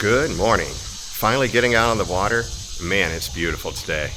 Good morning. Finally getting out on the water? Man, it's beautiful today.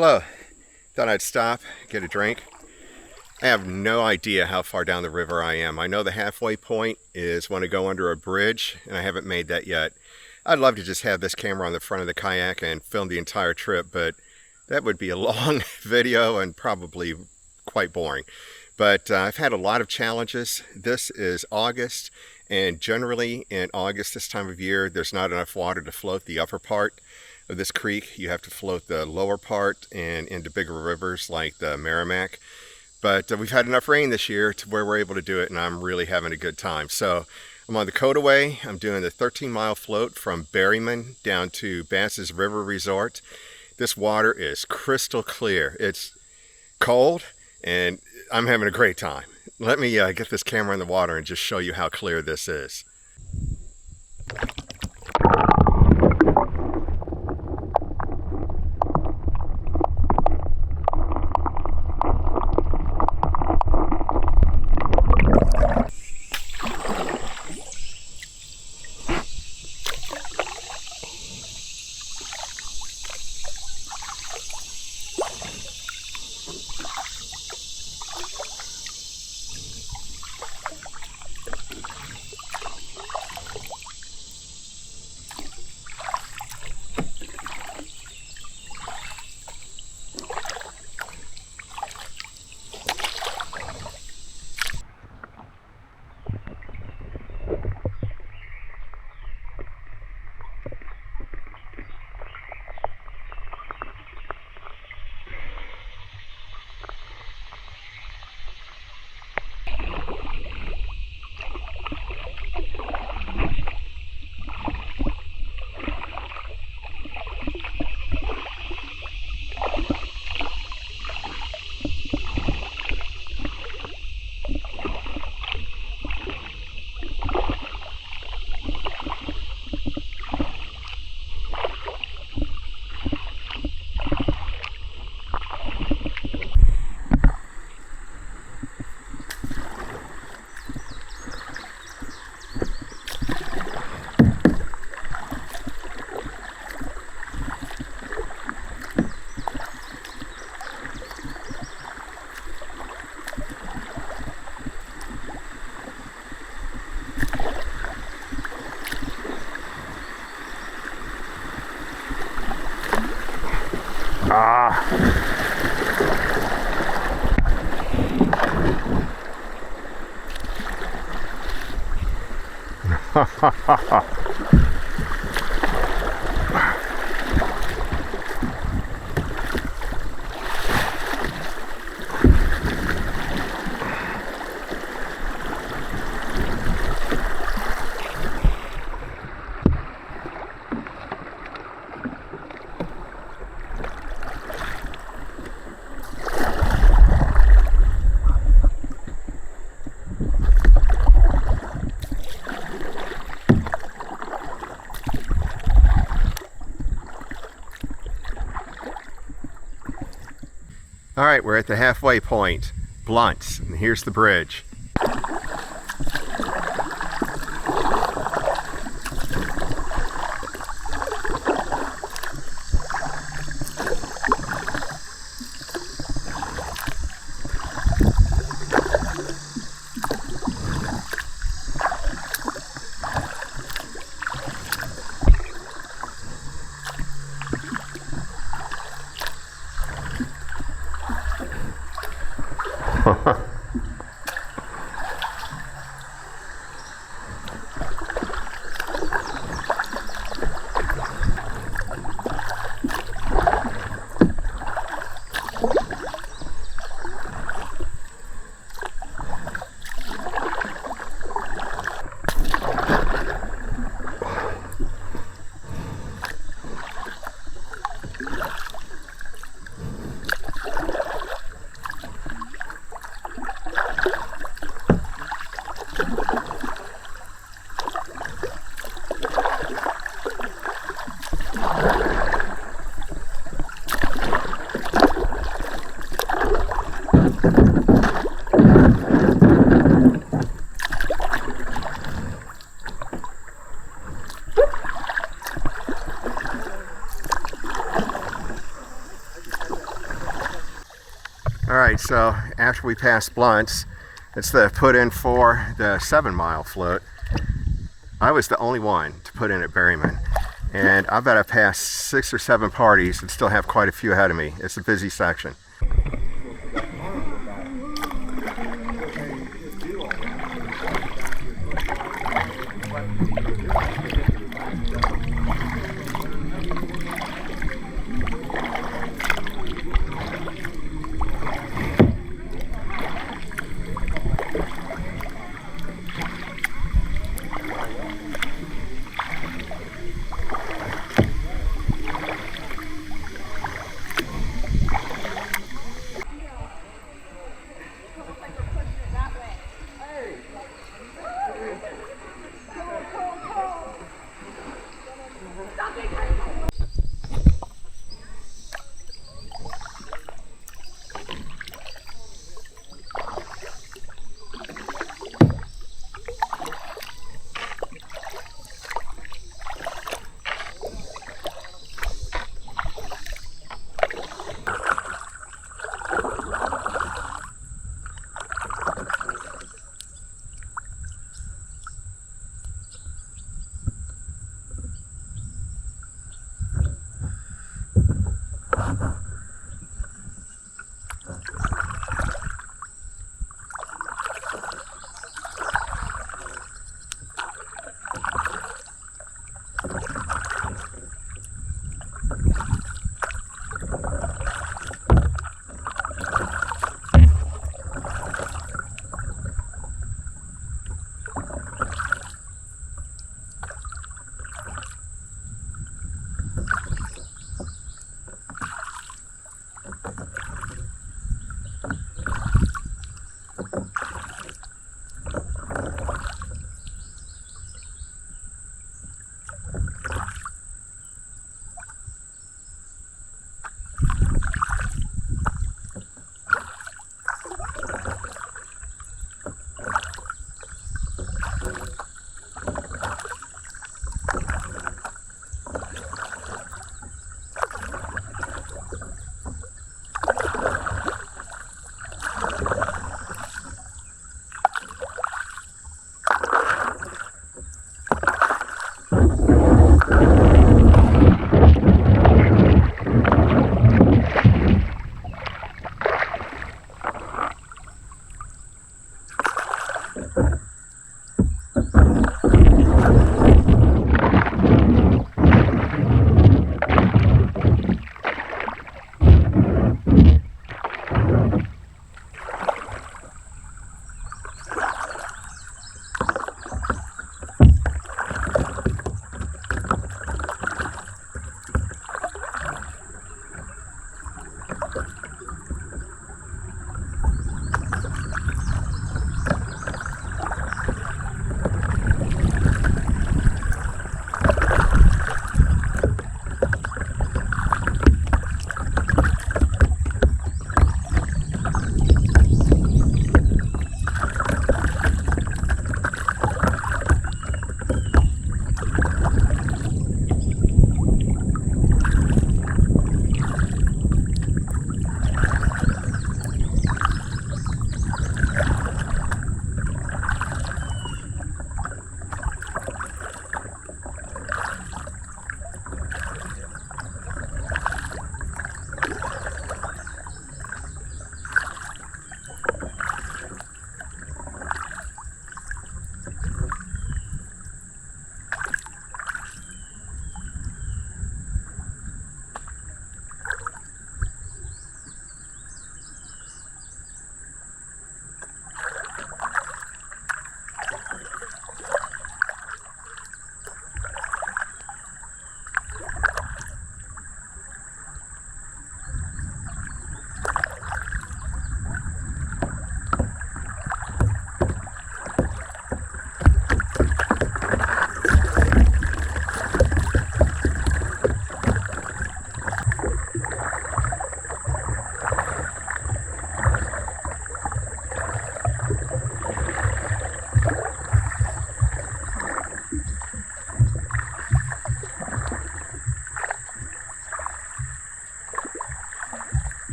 Hello. Thought I'd stop, get a drink. I have no idea how far down the river I am. I know the halfway point is when I go under a bridge, and I haven't made that yet. I'd love to just have this camera on the front of the kayak and film the entire trip, but that would be a long video and probably quite boring. But I've had a lot of challenges. This is August, and generally in August this time of year, there's not enough water to float the upper part of this creek. You have to float the lower part and into bigger rivers like the Merrimack. But we've had enough rain this year to where we're able to do it, and I'm really having a good time. So I'm on the Courtois. I'm doing the 13-mile float from Berryman down to Huzzah River Resort. This water is crystal clear. It's cold, and I'm having a great time. Let me get this camera in the water and just show you how clear this is. All right, we're at the halfway point, Blunt's, and here's the bridge. So after we passed Blunt's, it's the put in for the 7-mile float. I was the only one to put in at Berryman. And I bet I passed 6 or 7 parties and still have quite a few ahead of me. It's a busy section.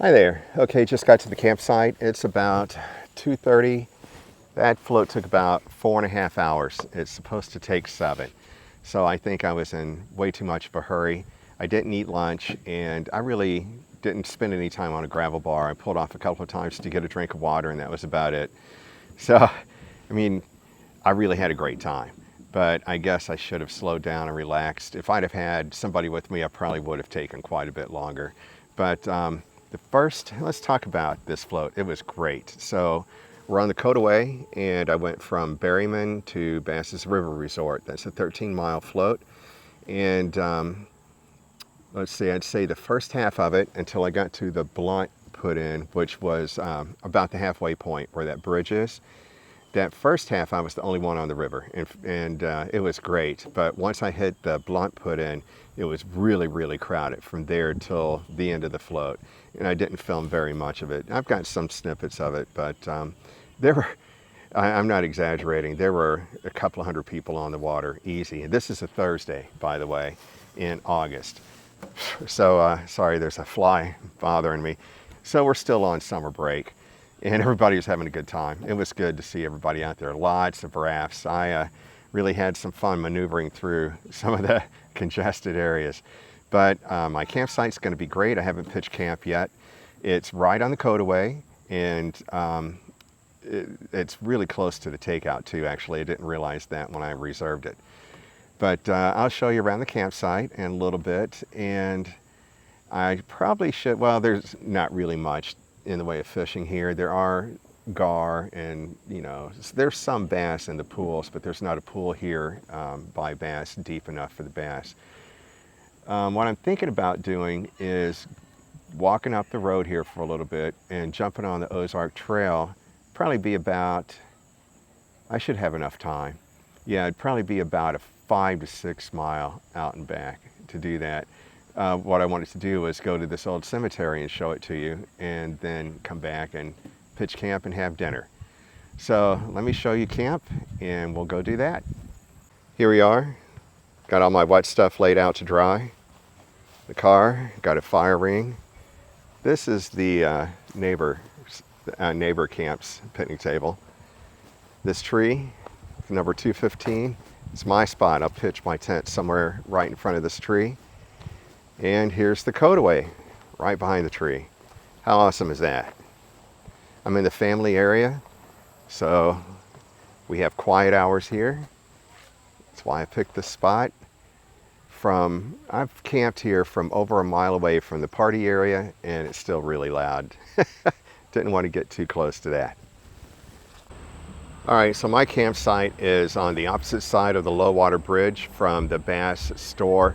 Hi there. Okay, just got to the campsite. It's about 2:30. That float took about 4.5 hours. It's supposed to take 7. So I think I was in way too much of a hurry. I didn't eat lunch, and I really didn't spend any time on a gravel bar. I pulled off a couple of times to get a drink of water, and that was about it. So, I mean, I really had a great time, but I guess I should have slowed down and relaxed. If I'd have had somebody with me, I probably would have taken quite a bit longer. But let's talk about this float. It was great. So we're on the Courtois, and I went from Berryman to Huzzah River Resort. That's a 13-mile float. And let's see, I'd say the first half of it until I got to the blunt put in, which was about the halfway point where that bridge is. That first half, I was the only one on the river, and it was great. But once I hit the blunt put in, it was really, really crowded from there till the end of the float. And I didn't film very much of it. I've got some snippets of it, but there were, I'm not exaggerating, there were a couple of hundred people on the water, easy. And this is a Thursday, by the way, in August. So, sorry, there's a fly bothering me. So we're still on summer break, and everybody was having a good time. It was good to see everybody out there. Lots of rafts. I really had some fun maneuvering through some of the congested areas. But my campsite's going to be great. I haven't pitched camp yet. It's right on the Courtois, and it's really close to the takeout too, actually. I didn't realize that when I reserved it. But I'll show you around the campsite in a little bit, and I probably should, well, there's not really much in the way of fishing here. There are gar and, there's some bass in the pools, but there's not a pool here by bass deep enough for the bass. What I'm thinking about doing is walking up the road here for a little bit and jumping on the Ozark Trail. Probably be about, I should have enough time. Yeah, it'd probably be about a 5 to 6 mile out and back to do that. What I wanted to do was go to this old cemetery and show it to you, and then come back and pitch camp and have dinner. So let me show you camp, and we'll go do that. Here we are. Got all my wet stuff laid out to dry. The car, got a fire ring. This is the neighbor camp's picnic table. This tree, number 215, it's my spot. I'll pitch my tent somewhere right in front of this tree. And here's the Courtois, right behind the tree. How awesome is that? I'm in the family area, so we have quiet hours here. That's why I picked this spot. I've camped here from over a mile away from the party area, and it's still really loud. Didn't want to get too close to that. All right, so my campsite is on the opposite side of the low water bridge from the bass store.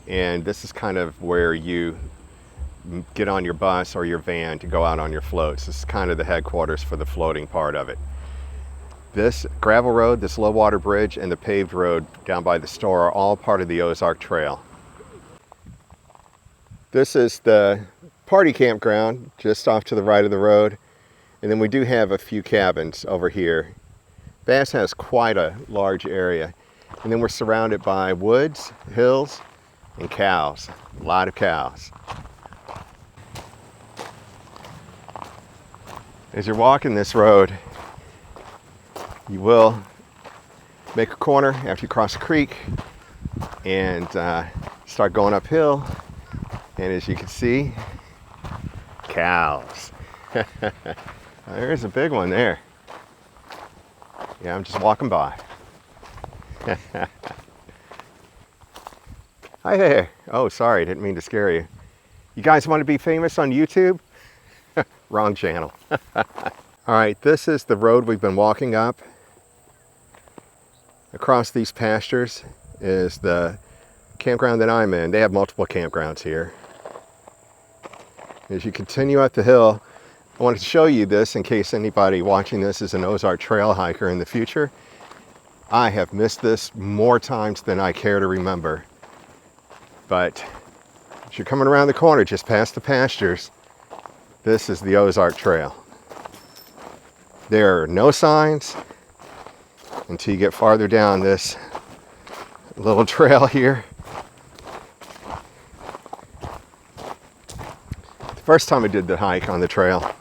And this is kind of where you get on your bus or your van to go out on your floats. This is kind of the headquarters for the floating part of it. This gravel road, this low water bridge, and the paved road down by the store are all part of the Ozark Trail. This is the party campground just off to the right of the road. And then we do have a few cabins over here. Bass has quite a large area. And then we're surrounded by woods, hills, and cows. A lot of cows. As you're walking this road, you will make a corner after you cross a creek and start going uphill. And as you can see, cows. There's a big one there. Yeah, I'm just walking by. Hi there. Oh, sorry, didn't mean to scare you. You guys want to be famous on YouTube? Wrong channel. All right, this is the road we've been walking up. Across these pastures is the campground that I'm in. They have multiple campgrounds here. As you continue up the hill, I wanted to show you this in case anybody watching this is an Ozark Trail hiker in the future. I have missed this more times than I care to remember. But as you're coming around the corner just past the pastures, this is the Ozark Trail. There are no signs until you get farther down this little trail here. First time I did the hike on the trail,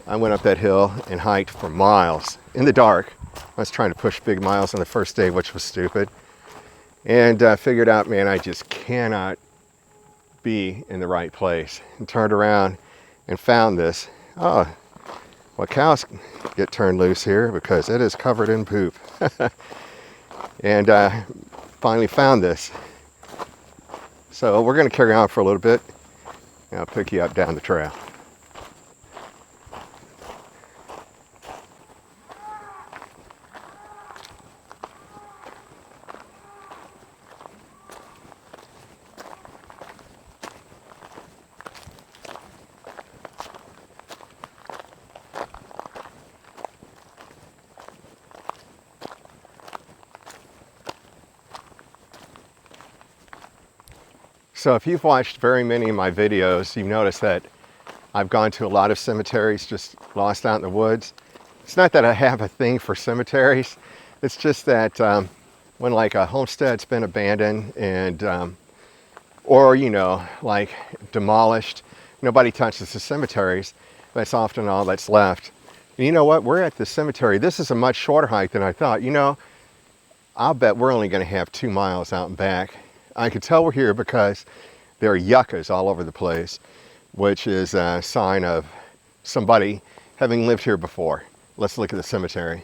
I went up that hill and hiked for miles in the dark. I was trying to push big miles on the first day, which was stupid. And figured out, man, I just cannot be in the right place. And turned around and found this. Oh, well, cows get turned loose here because it is covered in poop. And finally found this. So we're going to carry on for a little bit, and I'll pick you up down the trail. So if you've watched very many of my videos, you've noticed that I've gone to a lot of cemeteries just lost out in the woods. It's not that I have a thing for cemeteries. It's just that when like a homestead's been abandoned and or like demolished, nobody touches the cemeteries. That's often all that's left. And you know what? We're at the cemetery. This is a much shorter hike than I thought. I'll bet we're only going to have 2 miles out and back. I can tell we're here because there are yuccas all over the place, which is a sign of somebody having lived here before. Let's look at the cemetery.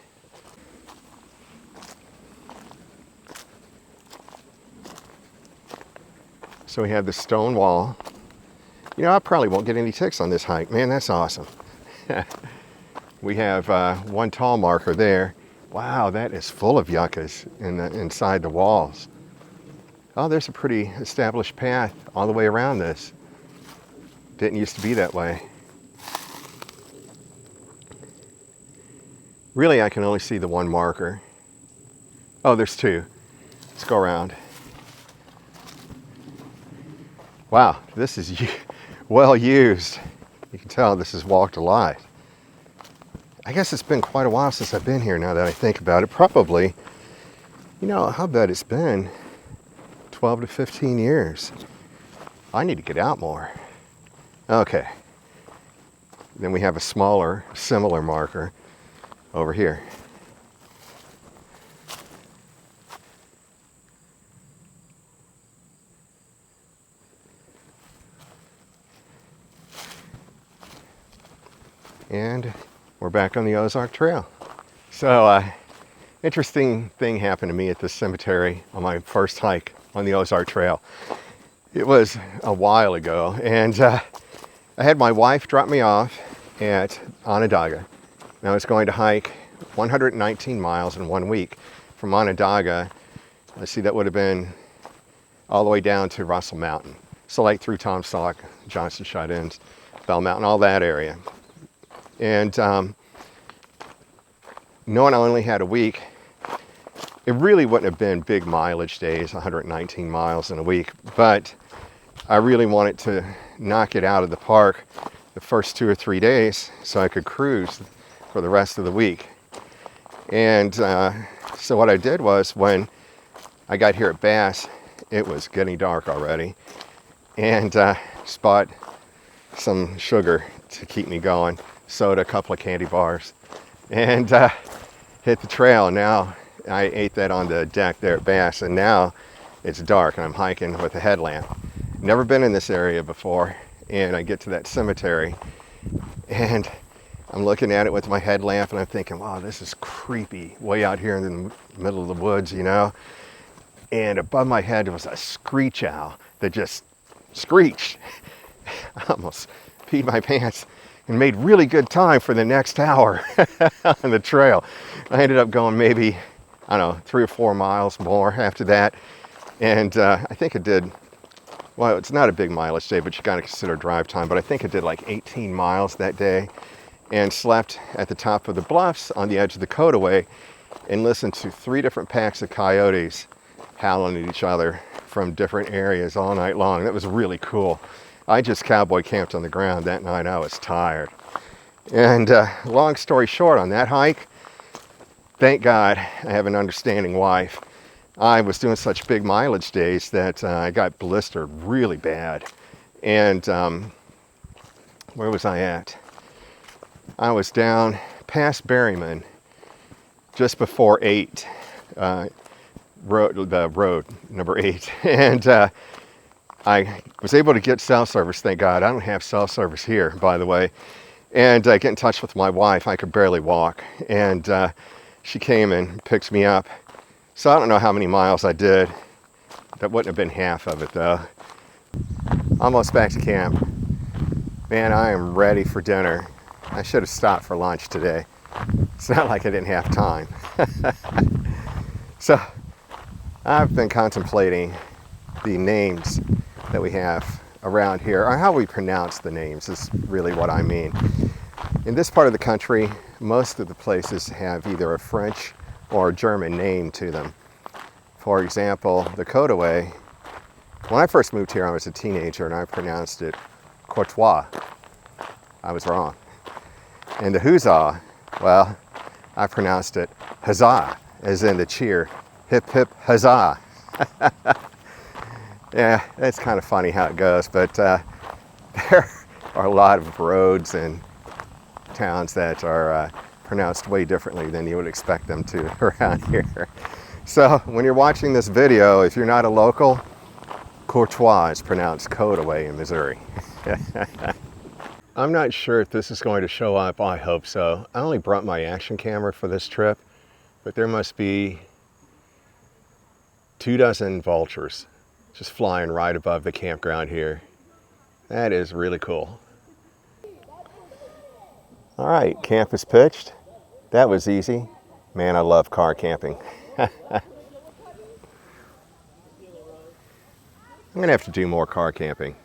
So we have the stone wall. I probably won't get any ticks on this hike. Man, that's awesome. We have one tall marker there. Wow, that is full of yuccas inside the walls. Oh, there's a pretty established path all the way around this. Didn't used to be that way. Really, I can only see the one marker. Oh, there's 2. Let's go around. Wow, this is well used. You can tell this is walked alive. I guess it's been quite a while since I've been here now that I think about it. Probably, how bad it's been. 12 to 15 years. I need to get out more. Okay. Then we have a similar marker over here. And we're back on the Ozark Trail. So, interesting thing happened to me at this cemetery on my first hike on the Ozark Trail. It was a while ago, and I had my wife drop me off at Onondaga. And I was going to hike 119 miles in 1 week from Onondaga. Let's see, that would have been all the way down to Russell Mountain. So like through Tomstock, Johnson Shut Ins, Bell Mountain, all that area. And knowing I only had a week, it really wouldn't have been big mileage days, 119 miles in a week, but I really wanted to knock it out of the park the first 2 or 3 days so I could cruise for the rest of the week. And so what I did was, when I got here at Bass, it was getting dark already, and just bought some sugar to keep me going, soda, a couple of candy bars, and hit the trail. Now I ate that on the deck there at Bass, and now it's dark and I'm hiking with a headlamp. Never been in this area before, and I get to that cemetery and I'm looking at it with my headlamp and I'm thinking, wow, this is creepy, way out here in the middle of the woods, And above my head was a screech owl that just screeched. I almost peed my pants and made really good time for the next hour on the trail. I ended up going maybe, 3 or 4 miles more after that. And I think it did, well, it's not a big mileage day, but you got to consider drive time. But I think it did like 18 miles that day, and slept at the top of the bluffs on the edge of the Courtois and listened to 3 different packs of coyotes howling at each other from different areas all night long. That was really cool. I just cowboy camped on the ground that night. I was tired. And long story short, on that hike, thank God I have an understanding wife. I was doing such big mileage days that I got blistered really bad. And where was I at? I was down past Berryman just before 8, the road number 8, and I was able to get cell service, thank God. I don't have cell service here, by the way, and get in touch with my wife. I could barely walk, and she came and picked me up. So I don't know how many miles I did. That wouldn't have been half of it, though. Almost back to camp. Man, I am ready for dinner. I should have stopped for lunch today. It's not like I didn't have time. So I've been contemplating the names that we have around here, or how we pronounce the names is really what I mean. In this part of the country, most of the places have either a French or a German name to them. For example, the Courtois, when I first moved here, I was a teenager and I pronounced it Courtois. I was wrong. And the Huzzah, well, I pronounced it Huzzah, as in the cheer, hip hip huzzah. Yeah, it's kind of funny how it goes, but there are a lot of roads and towns that are pronounced way differently than you would expect them to around here. So when you're watching this video, if you're not a local, Courtois is pronounced Courtois in Missouri. I'm not sure if this is going to show up. I hope so. I only brought my action camera for this trip, but there must be 24 vultures just flying right above the campground here. That is really cool. All right, camp is pitched. That was easy. Man, I love car camping. I'm gonna have to do more car camping.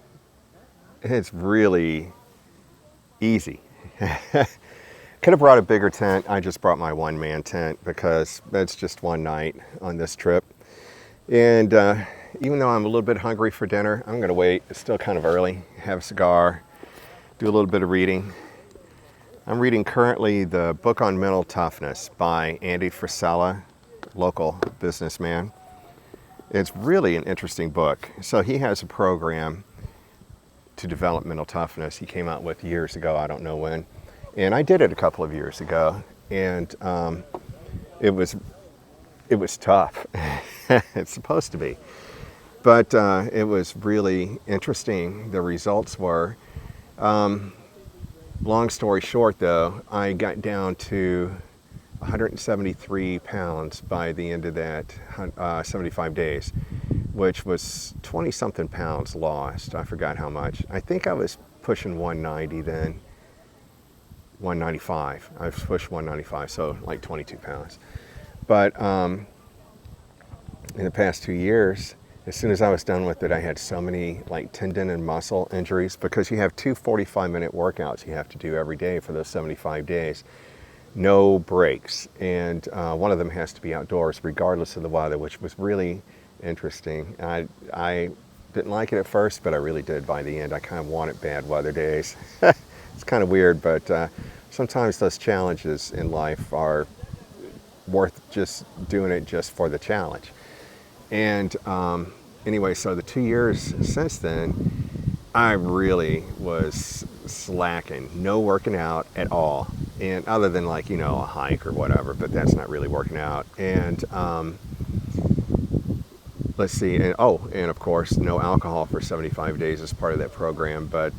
It's really easy. Could have brought a bigger tent. I just brought my one-man tent because that's just one night on this trip. And even though I'm a little bit hungry for dinner, I'm gonna wait. It's still kind of early. Have a cigar, do a little bit of reading. I'm reading currently the book on mental toughness by Andy Frisella, local businessman. It's really an interesting book. So he has a program to develop mental toughness he came out with years ago, I don't know when. And I did it a couple of years ago, and it was tough. It's supposed to be. But it was really interesting. The results were, long story short though, I got down to 173 pounds by the end of that 75 days, which was 20 something pounds lost. I forgot how much. I think I was pushing 190 then, 195. I pushed 195, so like 22 pounds. But in the past 2 years, as soon as I was done with it, I had so many like tendon and muscle injuries because you have 2 45-minute workouts you have to do every day for those 75 days. No breaks, and one of them has to be outdoors regardless of the weather, which was really interesting. I didn't like it at first, but I really did by the end. I kind of wanted bad weather days. It's kind of weird, but sometimes those challenges in life are worth just doing it just for the challenge. And anyway, so the 2 years since then, I really was slacking, no working out at all. And other than like, you know, a hike or whatever, but that's not really working out. And let's see, and of course, no alcohol for 75 days as part of that program. But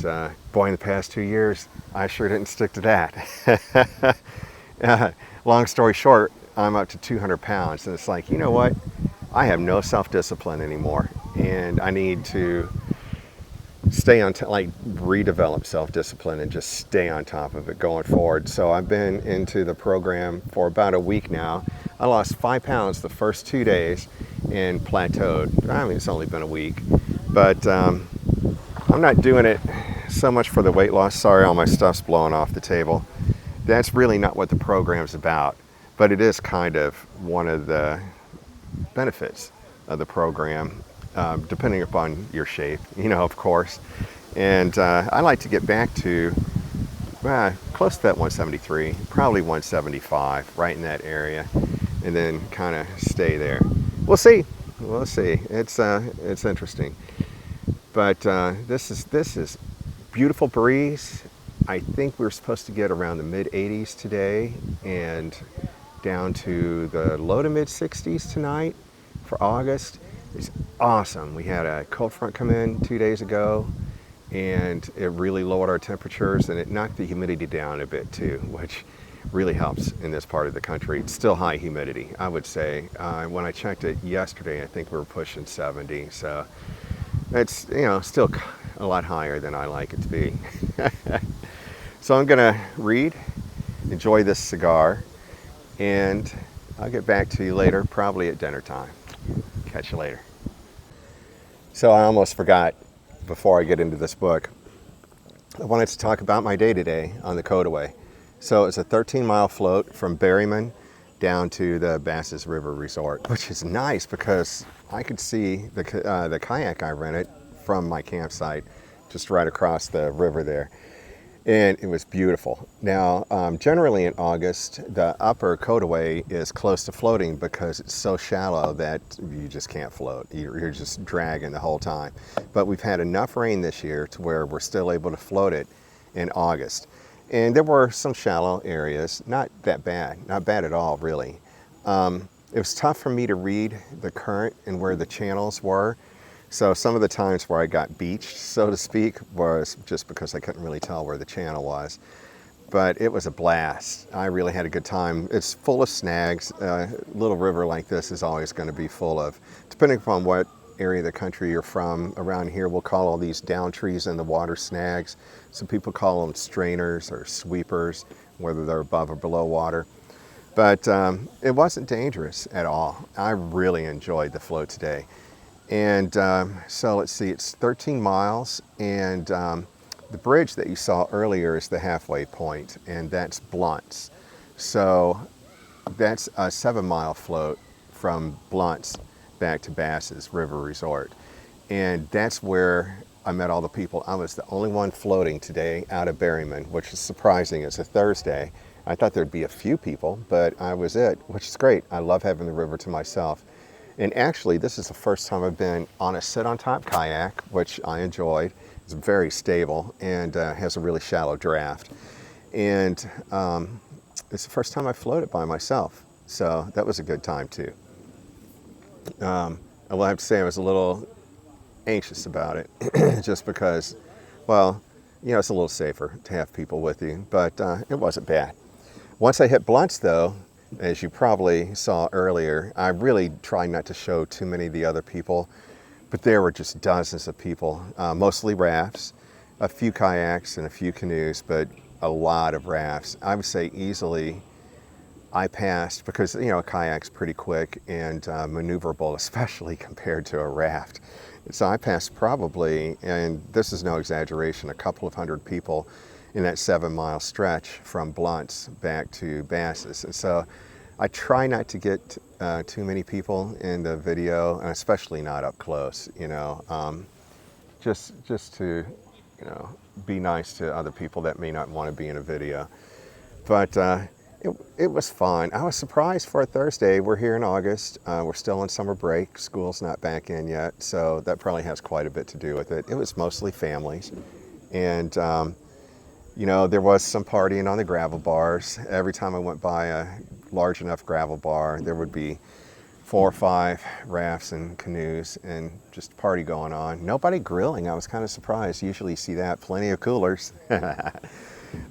boy, in the past 2 years, I sure didn't stick to that. Long story short, I'm up to 200 pounds. And it's like, you know what? I have no self-discipline anymore. And I need to stay on, redevelop self-discipline and just stay on top of it going forward. So I've been into the program for about a week now. I lost 5 pounds the first 2 days and plateaued. I mean, it's only been a week, but I'm not doing it so much for the weight loss. Sorry, all my stuff's blowing off the table. That's really not what the program's about, but it is kind of one of the benefits of the program. Depending upon your shape, you know, of course. And I like to get back to close to that 173, probably 175, right in that area, and then kind of stay there. We'll see. We'll see. It's interesting. But this is beautiful breeze, I think we're supposed to get around the mid 80s today and down to the low to mid 60s tonight for August. It's awesome. We had a cold front come in 2 days ago, and it really lowered our temperatures, and it knocked the humidity down a bit too, which really helps in this part of the country. It's still high humidity, I would say. When I checked it yesterday, I think we were pushing 70, so it's, you know, still a lot higher than I like it to be. So I'm gonna read, enjoy this cigar, and I'll get back to you later, probably at dinner time. Catch you later. So I almost forgot, before I get into this book, I wanted to talk about my day today on the Courtois. So it's a 13-mile float from Berryman down to the Huzzah River Resort, which is nice because I could see the kayak I rented from my campsite just right across the river there. And it was beautiful. Now, generally in August, the upper Courtois is close to floating because it's so shallow that you just can't float. You're just dragging the whole time. But we've had enough rain this year to where we're still able to float it in August. And there were some shallow areas, not that bad, not bad at all, really. It was tough for me to read the current and where the channels were. So some of the times where I got beached, so to speak, was just because I couldn't really tell where the channel was. But it was a blast. I really had a good time. It's full of snags. A little river like this is always going to be full of, depending upon what area of the country you're from. Around here, we'll call all these down trees in the water snags. Some people call them strainers or sweepers, whether they're above or below water. But it wasn't dangerous at all. I really enjoyed the float today. And so let's see, it's 13 miles, and the bridge that you saw earlier is the halfway point, and that's Blunt's. So that's a 7-mile float from Blunt's back to Huzzah River Resort. And that's where I met all the people. I was the only one floating today out of Berryman, which is surprising. It's a Thursday. I thought there'd be a few people, but I was it, which is great. I love having the river to myself. And actually, this is the first time I've been on a sit-on-top kayak, which I enjoyed. It's very stable and has a really shallow draft. And it's the first time I floated by myself, so that was a good time too. I will have to say I was a little anxious about it, just because, well, you know, it's a little safer to have people with you, but it wasn't bad. Once I hit Blunt's, though, as you probably saw earlier, I really tried not to show too many of the other people, but there were just dozens of people, mostly rafts, a few kayaks and a few canoes, but a lot of rafts. I would say easily I passed, because, you know, a kayak's pretty quick and maneuverable, especially compared to a raft. So I passed probably, and this is no exaggeration, a couple of hundred people in that 7-mile stretch from Blunt's back to Huzzah. And so I try not to get too many people in the video, and especially not up close, you know, just to, you know, be nice to other people that may not want to be in a video. But it was fun. I was surprised for a Thursday. We're here in August. We're still on summer break. School's not back in yet, so that probably has quite a bit to do with it. It was mostly families, and you know, there was some partying on the gravel bars. Every time I went by a large enough gravel bar, there would be 4 or 5 rafts and canoes and just party going on. Nobody grilling. I was kind of surprised. Usually you see that, plenty of coolers.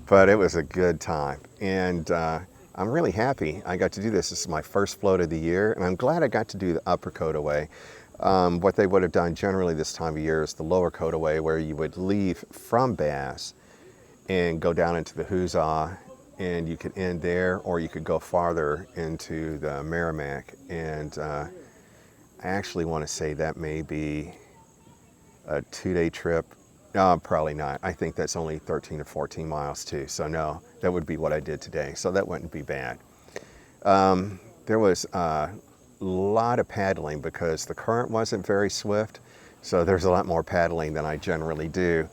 But it was a good time. And I'm really happy I got to do this. This is my first float of the year, and I'm glad I got to do the upper Courtois. What they would have done generally this time of year is the lower Courtois, where you would leave from Bass and go down into the Huzzah, and you could end there, or you could go farther into the Merrimack. And I actually want to say that may be a 2-day trip. Probably not. I think that's only 13 or 14 miles too. So no, that would be what I did today. So that wouldn't be bad. There was a lot of paddling because the current wasn't very swift. So there's a lot more paddling than I generally do.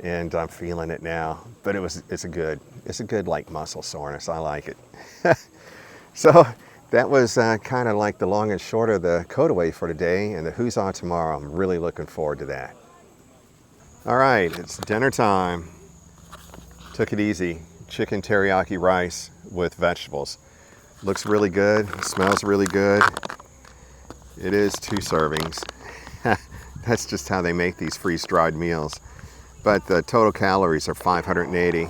And I'm feeling it now, but it's a good like muscle soreness. I like it. So that was kind of like the long and short of the Courtois for today, and the Huzzah tomorrow. I'm really looking forward to that. All right, it's dinner time. Took it easy. Chicken teriyaki rice with vegetables. Looks really good, smells really good. It is 2 servings. That's just how they make these freeze-dried meals. But the total calories are 580.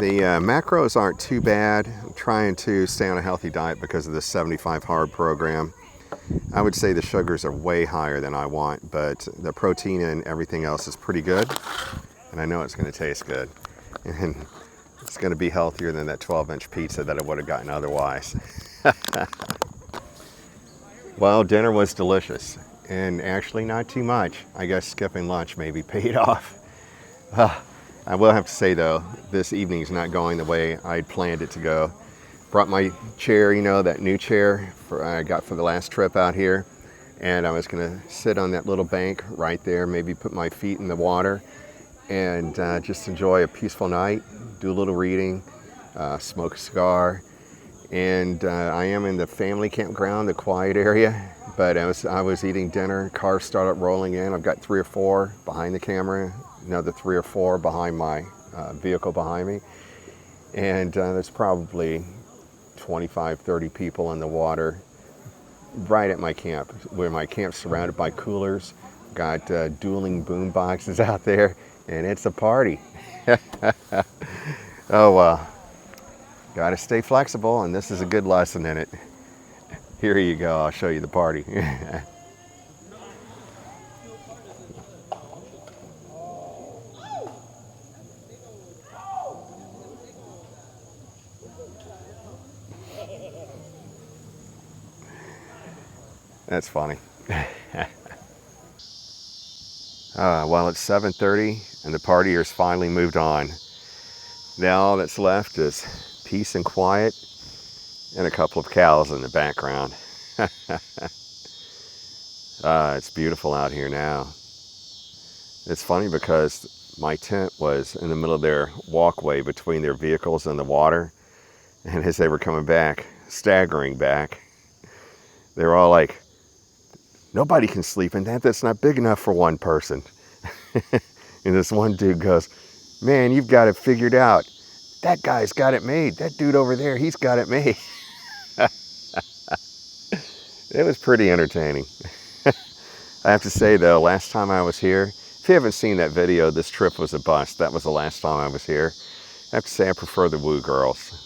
The macros aren't too bad. I'm trying to stay on a healthy diet because of the 75 hard program. I would say the sugars are way higher than I want, but the protein and everything else is pretty good. And I know it's going to taste good. And it's going to be healthier than that 12-inch pizza that I would have gotten otherwise. Well, dinner was delicious. And actually not too much. I guess skipping lunch maybe paid off. I will have to say though, this evening's not going the way I'd planned it to go. Brought my chair, you know, that new chair I got for the last trip out here. And I was gonna sit on that little bank right there, maybe put my feet in the water and just enjoy a peaceful night, do a little reading, smoke a cigar. And I am in the family campground, the quiet area. But as I was eating dinner, cars started rolling in. I've got 3 or 4 behind the camera, another 3 or 4 behind my vehicle behind me. And there's probably 25, 30 people in the water right at my camp, where my camp's surrounded by coolers. Got dueling boom boxes out there, and it's a party. Oh, well, gotta stay flexible, and this is a good lesson in it. Here you go, I'll show you the party. That's funny. Well, it's 7:30 and the partiers finally moved on. Now all that's left is peace and quiet and a couple of cows in the background. It's beautiful out here now. It's funny because my tent was in the middle of their walkway between their vehicles and the water. And as they were coming back, staggering back, they were all like, nobody can sleep in that. That's not big enough for one person. And this one dude goes, man, you've got it figured out. That guy's got it made. That dude over there, he's got it made. It was pretty entertaining. I have to say though, last time I was here, if you haven't seen that video, this trip was a bust. That was the last time I was here. I have to say I prefer the Woo Girls.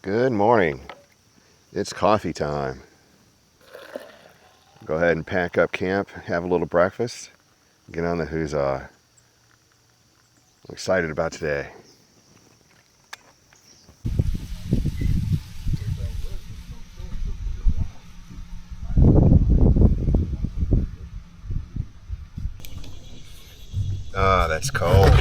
Good morning. It's coffee time. Go ahead and pack up camp, have a little breakfast, get on the Huzzah. I'm excited about today. Ah, that's cold.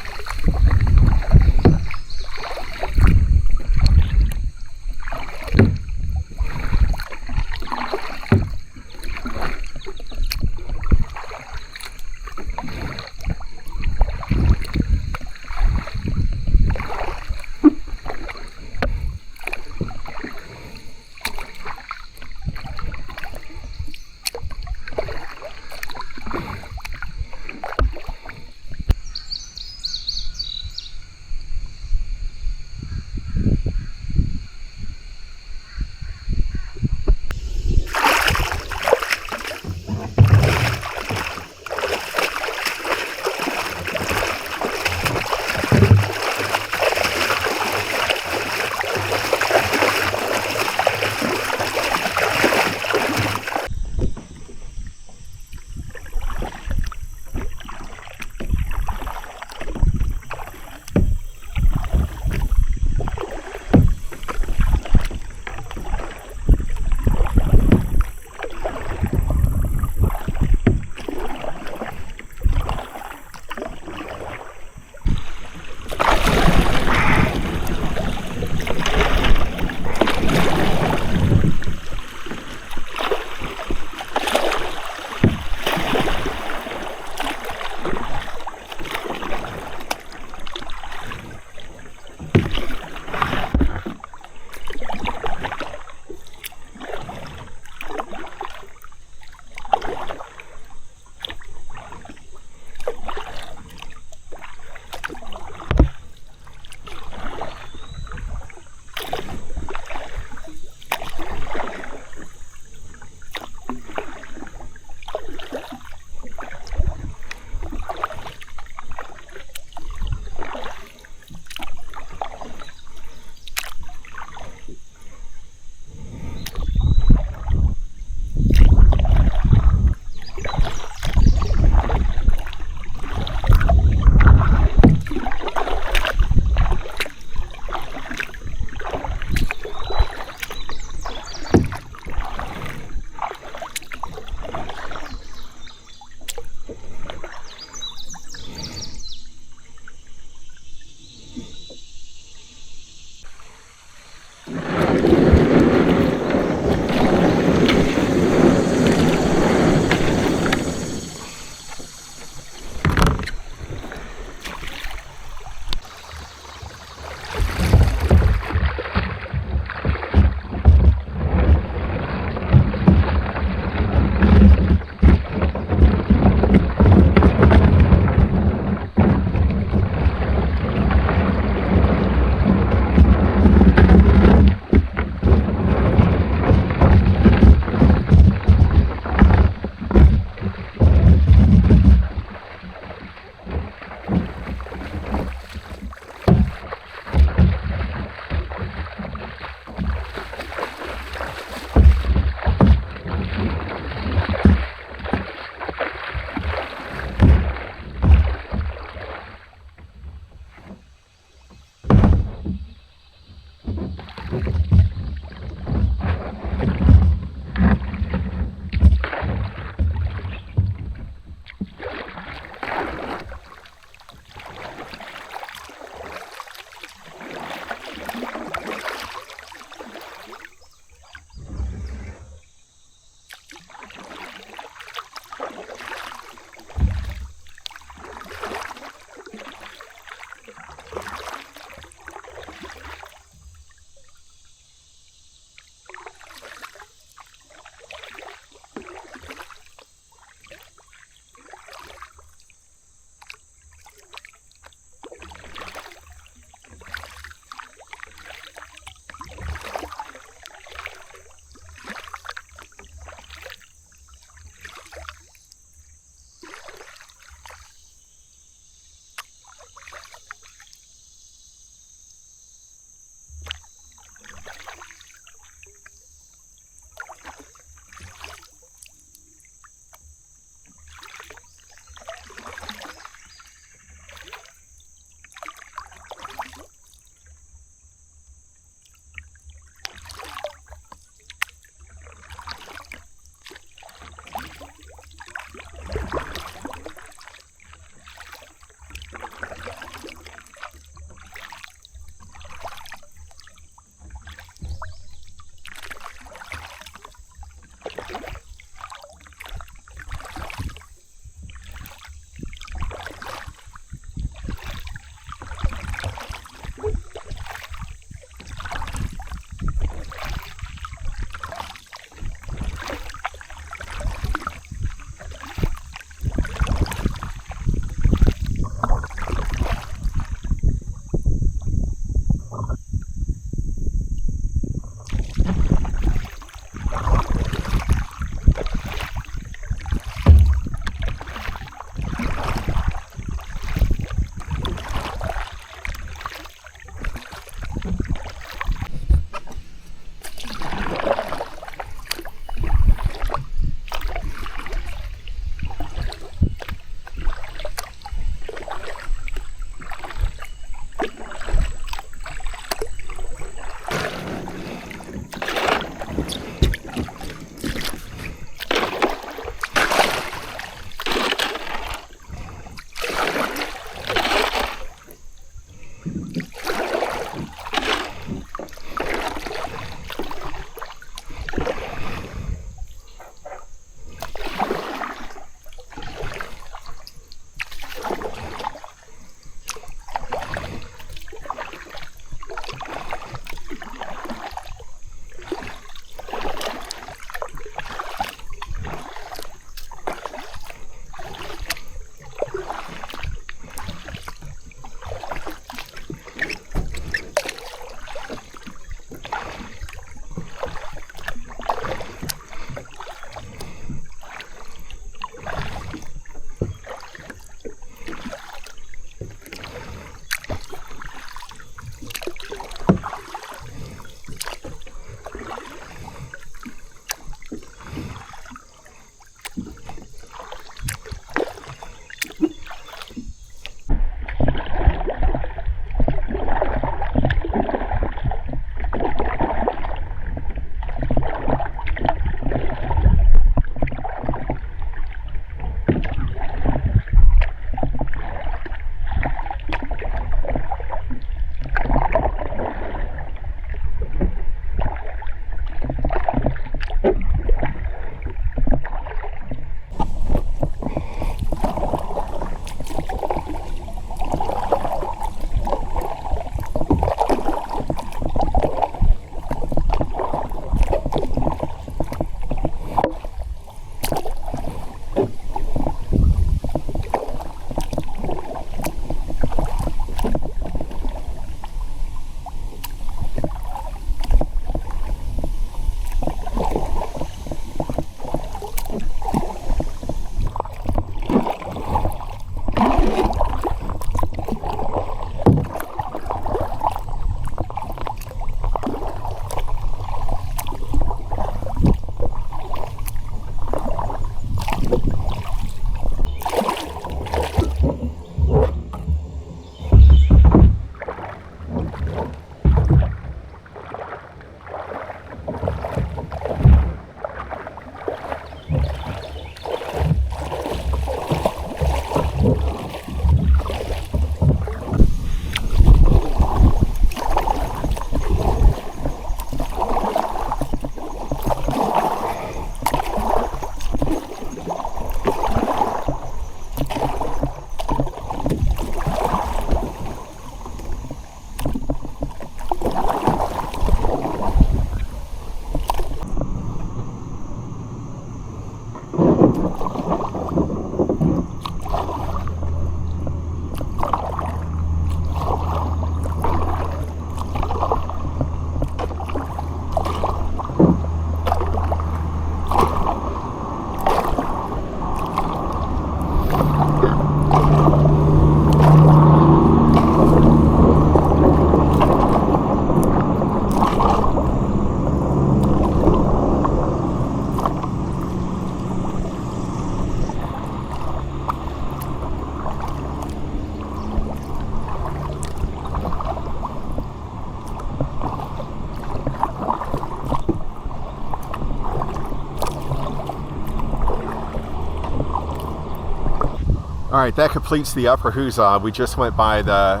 All right, that completes the upper Huzzah. We just went by the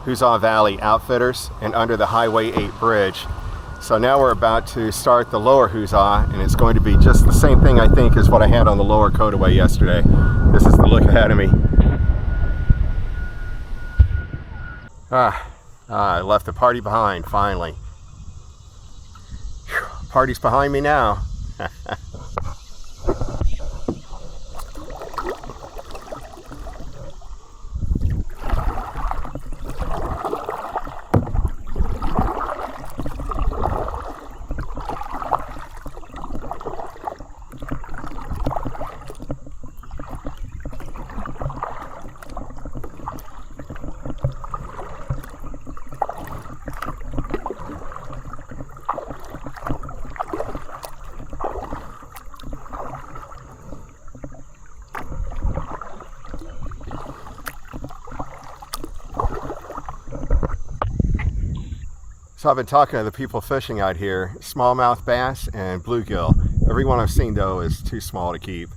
Huzzah Valley Outfitters and under the Highway 8 bridge. So now we're about to start the lower Huzzah, and it's going to be just the same thing, I think, as what I had on the lower Courtois yesterday. This is the look ahead of me. I left the party behind, finally. Whew, party's behind me now. So I've been talking to the people fishing out here, smallmouth bass and bluegill. Every one I've seen though is too small to keep.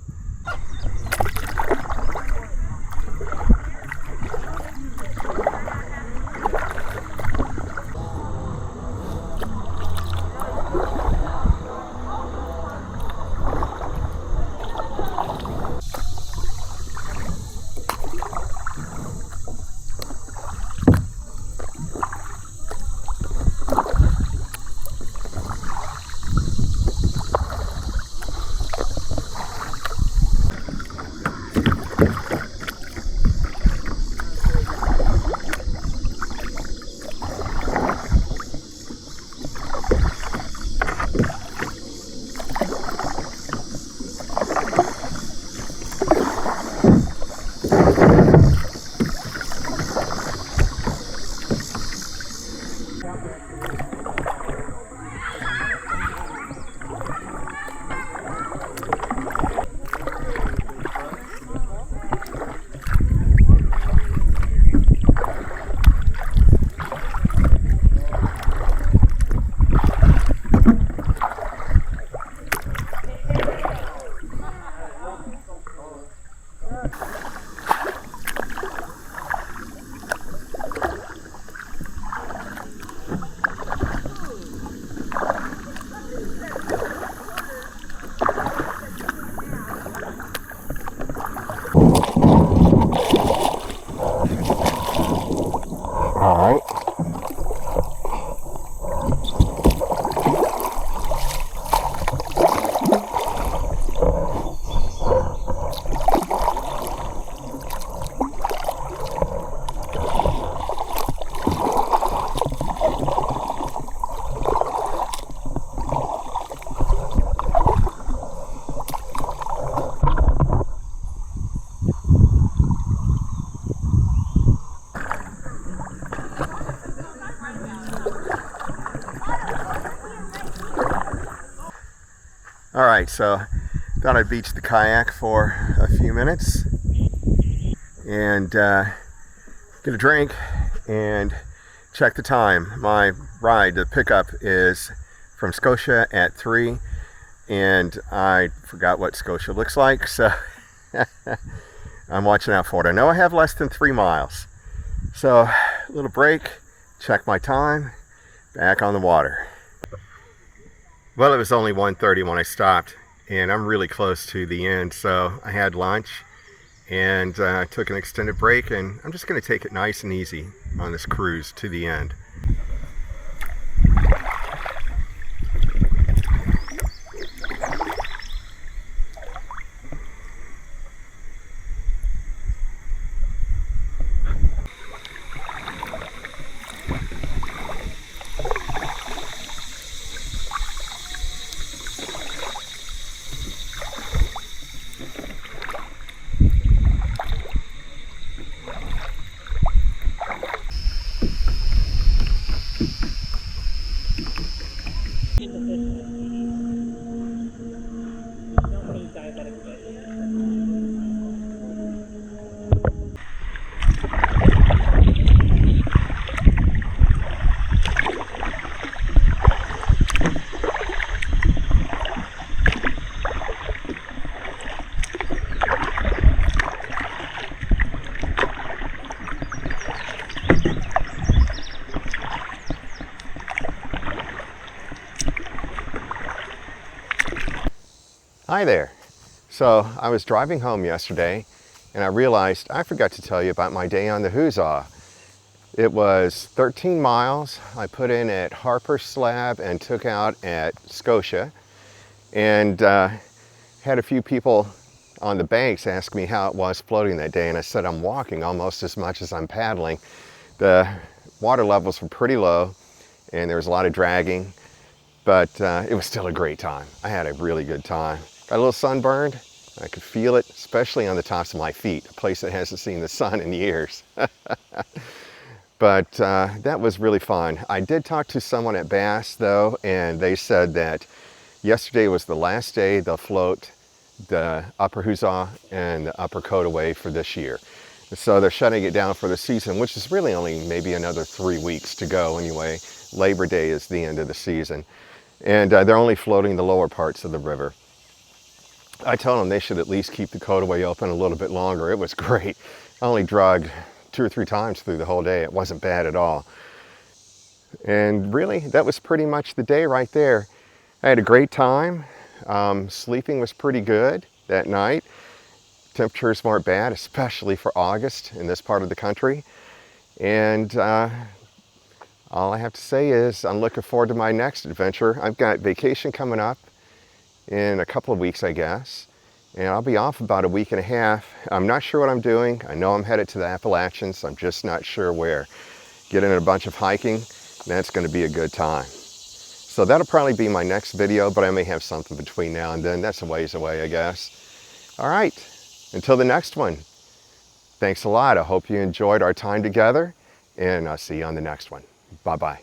All right, so thought I'd beach the kayak for a few minutes and get a drink and check the time. My ride, the pickup, is from Scotia at 3, and I forgot what Scotia looks like, so I'm watching out for it. I know I have less than 3 miles. So a little break, check my time, back on the water. Well, it was only 1:30 when I stopped, and I'm really close to the end, so I had lunch and took an extended break, and I'm just going to take it nice and easy on this cruise to the end. Hi there. So I was driving home yesterday and I realized I forgot to tell you about my day on the Huzzah. It was 13 miles. I put in at Harper Slab and took out at Scotia, and had a few people on the banks ask me how it was floating that day, and I said I'm walking almost as much as I'm paddling. The water levels were pretty low and there was a lot of dragging, but it was still a great time. I had a really good time. Got a little sunburned. I could feel it, especially on the tops of my feet, a place that hasn't seen the sun in years. But that was really fun. I did talk to someone at Bass though, and they said that yesterday was the last day they'll float the Upper Huzzah and the Upper Courtois for this year. So they're shutting it down for the season, which is really only maybe another 3 weeks to go anyway. Labor Day is the end of the season. And they're only floating the lower parts of the river. I told them they should at least keep the Courtois open a little bit longer. It was great. I only drugged 2 or 3 times through the whole day. It wasn't bad at all. And really, that was pretty much the day right there. I had a great time. Sleeping was pretty good that night. Temperatures weren't bad, especially for August in this part of the country. And all I have to say is I'm looking forward to my next adventure. I've got vacation coming up in a couple of weeks, I guess. And I'll be off about a week and a half. I'm not sure what I'm doing. I know I'm headed to the Appalachians. I'm just not sure where. Getting in a bunch of hiking, that's going to be a good time. So that'll probably be my next video, but I may have something between now and then. That's a ways away, I guess. All right, until the next one. Thanks a lot. I hope you enjoyed our time together, and I'll see you on the next one. Bye-bye.